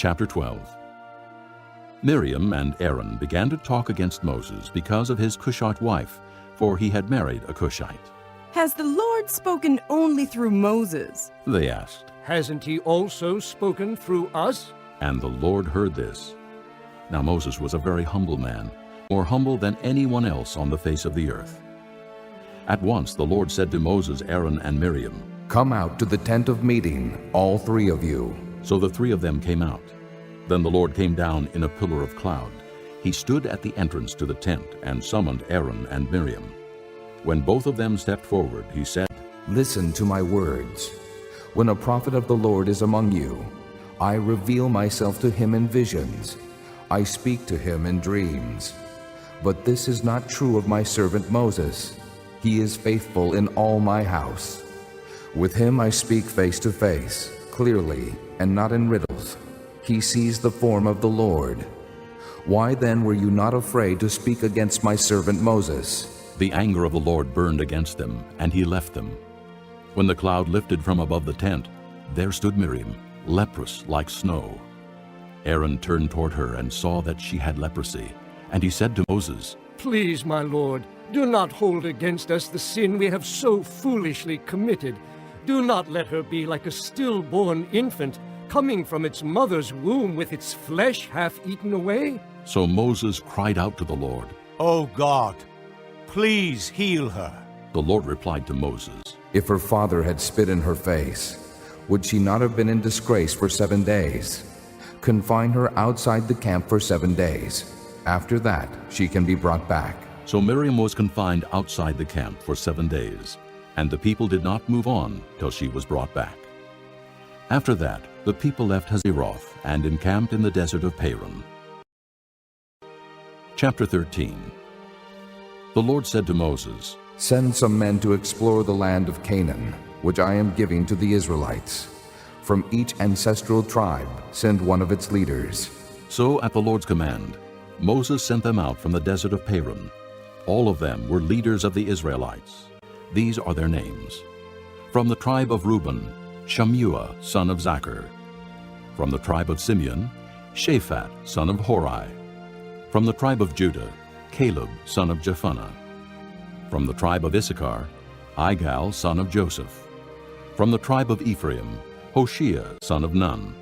Chapter 12. Miriam and Aaron began to talk against Moses because of his Cushite wife, for he had married a Cushite. Has the Lord spoken only through Moses? They asked. Hasn't he also spoken through us? And the Lord heard this. Now Moses was a very humble man, more humble than anyone else on the face of the earth. At once the Lord said to Moses, Aaron, and Miriam, "Come out to the tent of meeting, all three of you." So the three of them came out. Then the Lord came down in a pillar of cloud. He stood at the entrance to the tent and summoned Aaron and Miriam. When both of them stepped forward, he said, "Listen to my words. When a prophet of the Lord is among you, I reveal myself to him in visions. I speak to him in dreams. But this is not true of my servant Moses. He is faithful in all my house. With him I speak face to face, clearly, and not in riddles. He sees the form of the Lord. Why then were you not afraid to speak against my servant Moses?" The anger of the Lord burned against them, and he left them. When the cloud lifted from above the tent, there stood Miriam, leprous like snow. Aaron turned toward her and saw that she had leprosy, and he said to Moses, Please, my Lord, do not hold against us the sin we have so foolishly committed. Do not let her be like a stillborn infant, coming from its mother's womb with its flesh half eaten away. So Moses cried out to the Lord. "O God, please heal her." The Lord replied to Moses, If her father had spit in her face, would she not have been in disgrace for 7 days? Confine her outside the camp for 7 days. After that, she can be brought back. So Miriam was confined outside the camp for 7 days, and the people did not move on till she was brought back. After that, the people left Hazeroth and encamped in the desert of Paran. Chapter 13. The Lord said to Moses, Send some men to explore the land of Canaan, which I am giving to the Israelites. From each ancestral tribe, send one of its leaders. So at the Lord's command, Moses sent them out from the desert of Paran. All of them were leaders of the Israelites. These are their names. From the tribe of Reuben, Shammua, son of Zachar. From the tribe of Simeon, Shaphat, son of Hori. From the tribe of Judah, Caleb, son of Jephunneh. From the tribe of Issachar, Igal, son of Joseph. From the tribe of Ephraim, Hoshea, son of Nun.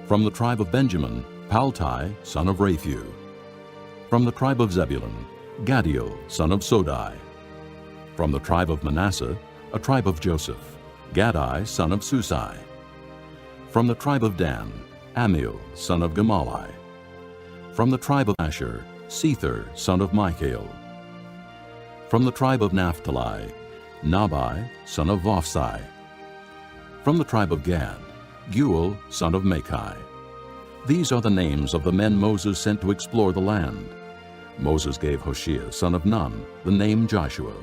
From the tribe of Benjamin, Paltai, son of Raphu. From the tribe of Zebulun, Gadiel, son of Sodai. From the tribe of Manasseh, a tribe of Joseph, Gadai, son of Susai. From the tribe of Dan, Amiel, son of Gemalli. From the tribe of Asher, Sether, son of Michael. From the tribe of Naphtali, Nabai, son of Vophsi. From the tribe of Gad, Guel, son of Machi. These are the names of the men Moses sent to explore the land. Moses gave Hoshea, son of Nun, the name Joshua.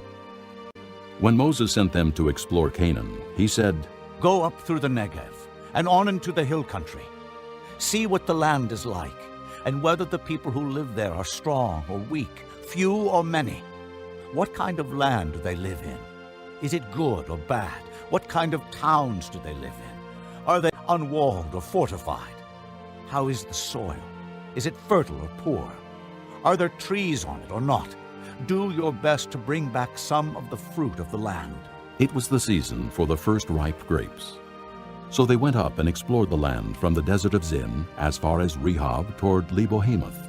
When Moses sent them to explore Canaan, he said, "Go up through the Negev and on into the hill country. See what the land is like, and whether the people who live there are strong or weak, few or many. What kind of land do they live in? Is it good or bad? What kind of towns do they live in? Are they unwalled or fortified? How is the soil? Is it fertile or poor? Are there trees on it or not? Do your best to bring back some of the fruit of the land." It was the season for the first ripe grapes. So they went up and explored the land from the desert of Zin as far as Rehob toward Lebo-Hamath.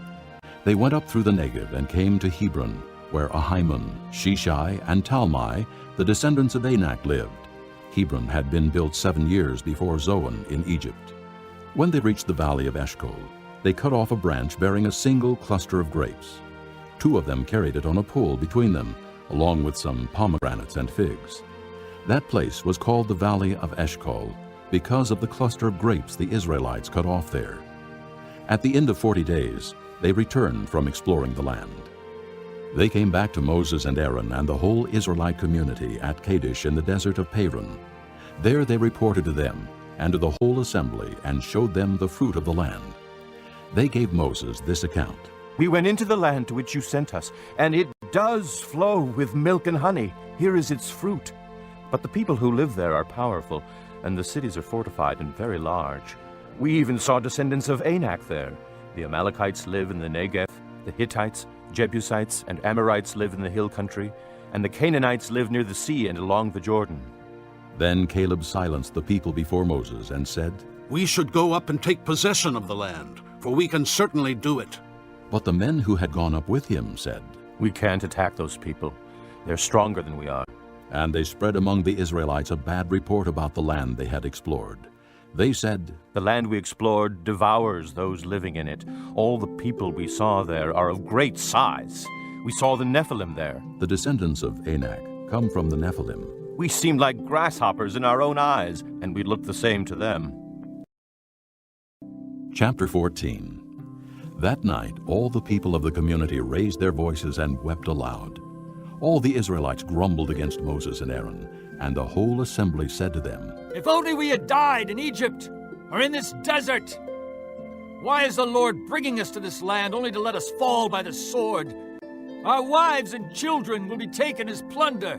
They went up through the Negev and came to Hebron, where Ahiman, Shishai, and Talmai, the descendants of Anak, lived. Hebron had been built 7 years before Zoan in Egypt. When they reached the valley of Eshcol, they cut off a branch bearing a single cluster of grapes. 2 of them carried it on a pole between them, along with some pomegranates and figs. That place was called the Valley of Eshcol because of the cluster of grapes the Israelites cut off there. At the end of 40 days, they returned from exploring the land. They came back to Moses and Aaron and the whole Israelite community at Kadesh in the desert of Paran. There they reported to them and to the whole assembly and showed them the fruit of the land. They gave Moses this account. "We went into the land to which you sent us, and it does flow with milk and honey. Here is its fruit. But the people who live there are powerful, and the cities are fortified and very large. We even saw descendants of Anak there. The Amalekites live in the Negev, the Hittites, Jebusites, and Amorites live in the hill country, and the Canaanites live near the sea and along the Jordan. Then Caleb silenced the people before Moses and said, We should go up and take possession of the land, for we can certainly do it. But the men who had gone up with him said, We can't attack those people. They're stronger than we are. and they spread among the Israelites a bad report about the land they had explored. They said, The land we explored devours those living in it. All the people we saw there are of great size. We saw the Nephilim there. The descendants of Anak come from the Nephilim. We seemed like grasshoppers in our own eyes, and we looked the same to them. Chapter 14. That night all the people of the community raised their voices and wept aloud. All the Israelites grumbled against Moses and Aaron, and the whole assembly said to them, If only we had died in Egypt or in this desert! Why is the Lord bringing us to this land only to let us fall by the sword? Our wives and children will be taken as plunder.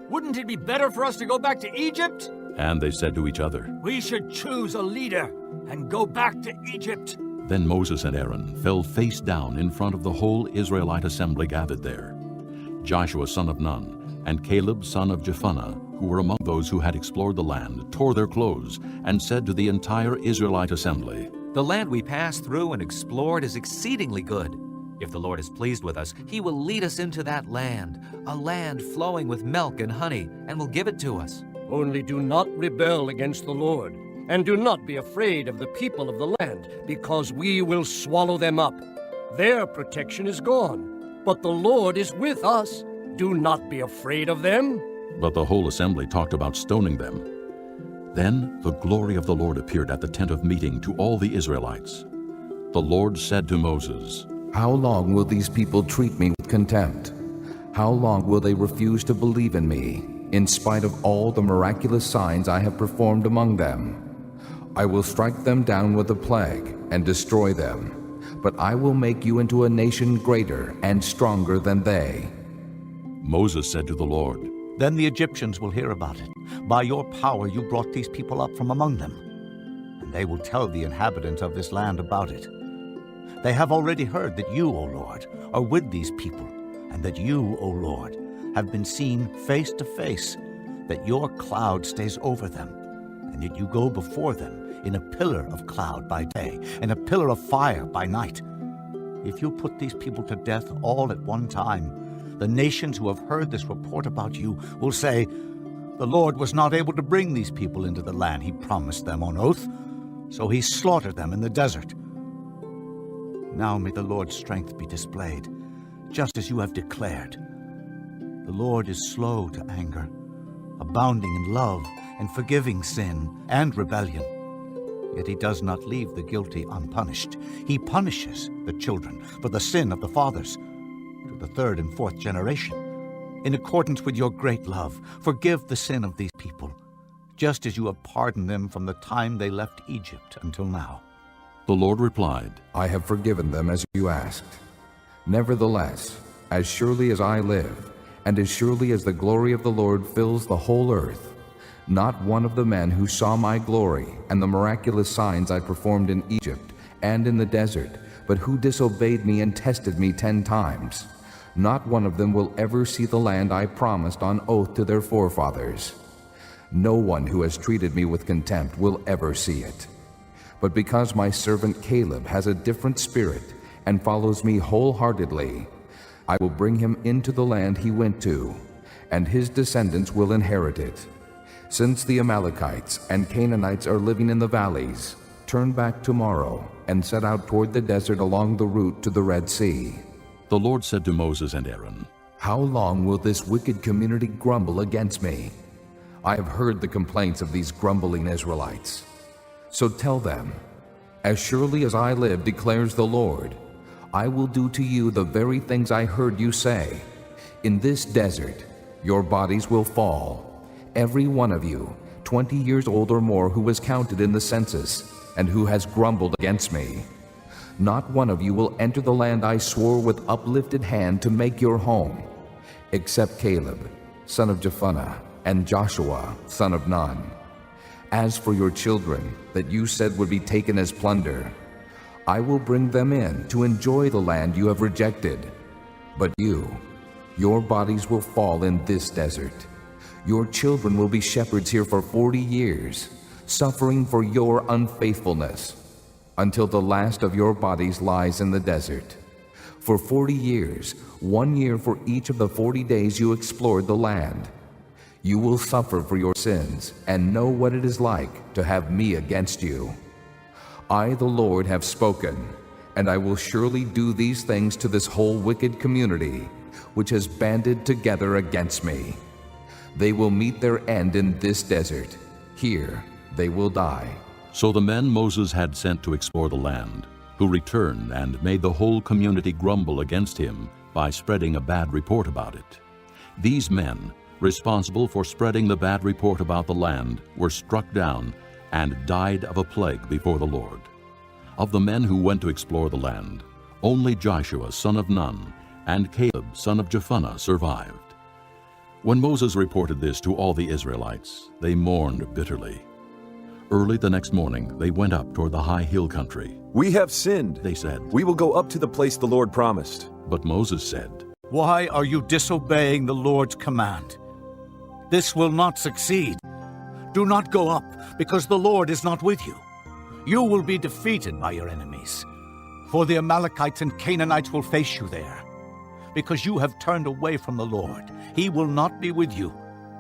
Wouldn't it be better for us to go back to Egypt? And they said to each other. We should choose a leader and go back to Egypt. Then Moses and Aaron fell face down in front of the whole Israelite assembly gathered there. Joshua son of Nun and Caleb son of Jephunneh, who were among those who had explored the land, tore their clothes and said to the entire Israelite assembly, The land we passed through and explored is exceedingly good. If the Lord is pleased with us, He will lead us into that land, a land flowing with milk and honey, and will give it to us. Only do not rebel against the Lord, and do not be afraid of the people of the land, because we will swallow them up. Their protection is gone, but the Lord is with us. Do not be afraid of them. But the whole assembly talked about stoning them. Then the glory of the Lord appeared at the tent of meeting to all the Israelites. The Lord said to Moses, How long will these people treat me with contempt? How long will they refuse to believe in me, in spite of all the miraculous signs I have performed among them? I will strike them down with a plague and destroy them, but I will make you into a nation greater and stronger than they. Moses said to the Lord, Then the Egyptians will hear about it. By your power you brought these people up from among them, and they will tell the inhabitants of this land about it. They have already heard that you, O Lord, are with these people, and that you, O Lord, have been seen face to face, that your cloud stays over them, and that you go before them in a pillar of cloud by day and a pillar of fire by night. If you put these people to death all at one time, the nations who have heard this report about you will say, The Lord was not able to bring these people into the land He promised them on oath, so He slaughtered them in the desert. Now may the Lord's strength be displayed, just as you have declared. The Lord is slow to anger, abounding in love and forgiving sin and rebellion. Yet He does not leave the guilty unpunished. He punishes the children for the sin of the fathers, to the third and fourth generation. In accordance with your great love, forgive the sin of these people, just as you have pardoned them from the time they left Egypt until now. The Lord replied, I have forgiven them as you asked. Nevertheless, as surely as I live, and as surely as the glory of the Lord fills the whole earth, not one of the men who saw my glory and the miraculous signs I performed in Egypt and in the desert, but who disobeyed me and tested me 10 times, not one of them will ever see the land I promised on oath to their forefathers. No one who has treated me with contempt will ever see it. But because my servant Caleb has a different spirit and follows me wholeheartedly, I will bring him into the land he went to, and his descendants will inherit it. Since the Amalekites and Canaanites are living in the valleys, turn back tomorrow and set out toward the desert along the route to the Red Sea. The Lord said to Moses and Aaron, How long will this wicked community grumble against me? I have heard the complaints of these grumbling Israelites. So tell them, As surely as I live, declares the Lord, I will do to you the very things I heard you say. In this desert, your bodies will fall, every one of you, 20 years old or more, who was counted in the census and who has grumbled against me. Not one of you will enter the land I swore with uplifted hand to make your home, except Caleb, son of Jephunneh, and Joshua, son of Nun. As for your children that you said would be taken as plunder, I will bring them in to enjoy the land you have rejected. But your bodies will fall in this desert. Your children will be shepherds here for 40 years, suffering for your unfaithfulness, until the last of your bodies lies in the desert. For 40 years, 1 year for each of the 40 days you explored the land. You will suffer for your sins and know what it is like to have me against you. I, the Lord, have spoken, and I will surely do these things to this whole wicked community, which has banded together against me. They will meet their end in this desert. Here they will die. So the men Moses had sent to explore the land, who returned and made the whole community grumble against him by spreading a bad report about it. These men, responsible for spreading the bad report about the land, were struck down and died of a plague before the Lord. Of the men who went to explore the land, only Joshua son of Nun and Caleb son of Jephunneh survived. When Moses reported this to all the Israelites, they mourned bitterly. Early the next morning, they went up toward the high hill country. "We have sinned," they said. "We will go up to the place the Lord promised." But Moses said, Why are you disobeying the Lord's command? This will not succeed. Do not go up, because the Lord is not with you. You will be defeated by your enemies, for the Amalekites and Canaanites will face you there. Because you have turned away from the Lord, He will not be with you,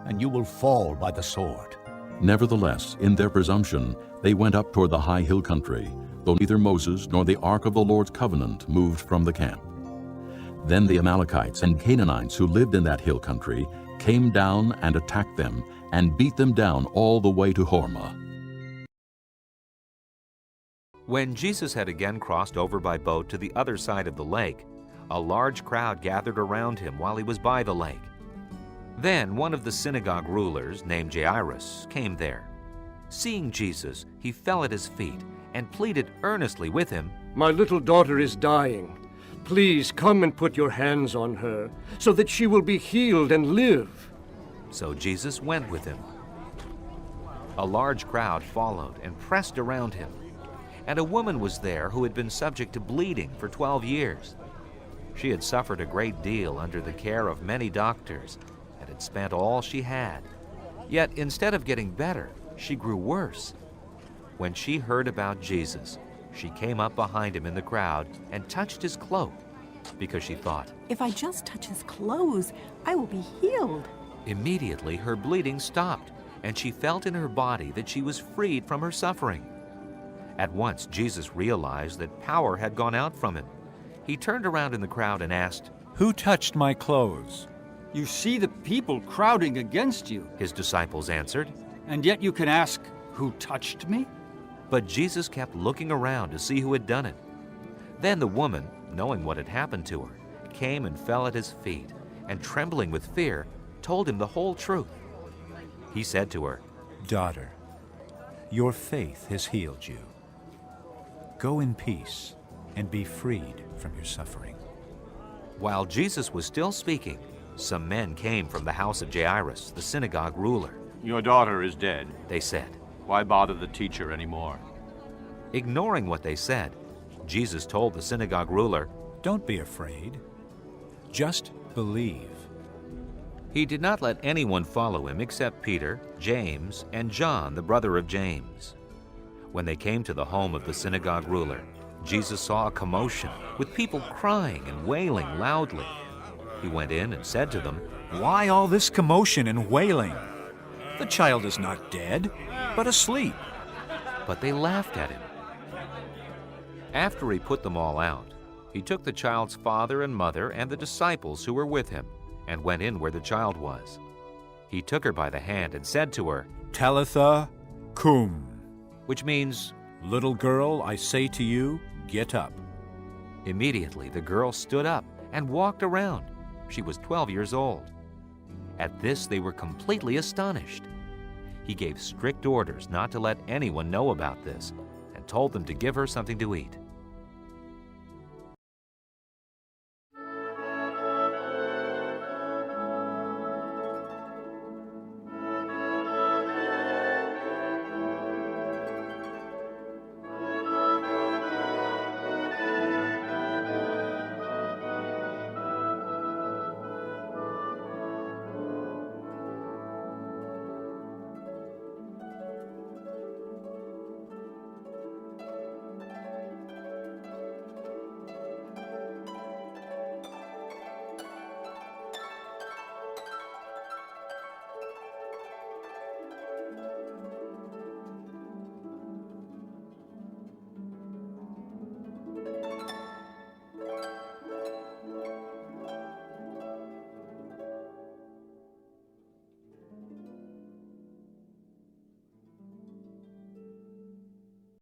and you will fall by the sword. Nevertheless, in their presumption, they went up toward the high hill country, though neither Moses nor the ark of the Lord's covenant moved from the camp. Then the Amalekites and Canaanites who lived in that hill country came down and attacked them and beat them down all the way to Hormah. When Jesus had again crossed over by boat to the other side of the lake, a large crowd gathered around him while he was by the lake. Then one of the synagogue rulers, named Jairus, came there. Seeing Jesus, he fell at his feet and pleaded earnestly with him, "My little daughter is dying. Please come and put your hands on her, so that she will be healed and live." So Jesus went with him. A large crowd followed and pressed around him, and a woman was there who had been subject to bleeding for 12 years. She had suffered a great deal under the care of many doctors and had spent all she had. Yet instead of getting better, she grew worse. When she heard about Jesus, she came up behind him in the crowd and touched his cloak, because she thought, If I just touch his clothes, I will be healed. Immediately her bleeding stopped, and she felt in her body that she was freed from her suffering. At once Jesus realized that power had gone out from him. He turned around in the crowd and asked, Who touched my clothes? You see the people crowding against you, his disciples answered. and yet you can ask, Who touched me? But Jesus kept looking around to see who had done it. Then the woman, knowing what had happened to her, came and fell at his feet, and trembling with fear, told him the whole truth. He said to her, Daughter, your faith has healed you. Go in peace and be freed from your suffering. While Jesus was still speaking, some men came from the house of Jairus, the synagogue ruler. Your daughter is dead. They said. Why bother the teacher anymore? Ignoring what they said, Jesus told the synagogue ruler, Don't be afraid. Just believe. He did not let anyone follow him except Peter, James, and John, the brother of James. When they came to the home of the synagogue ruler, Jesus saw a commotion, with people crying and wailing loudly. He went in and said to them, Why all this commotion and wailing? The child is not dead, but asleep. But they laughed at him. After he put them all out, he took the child's father and mother and the disciples who were with him and went in where the child was. He took her by the hand and said to her, Talitha cum, which means, Little girl, I say to you, get up. Immediately the girl stood up and walked around. She was 12 years old. At this they were completely astonished. He gave strict orders not to let anyone know about this and told them to give her something to eat.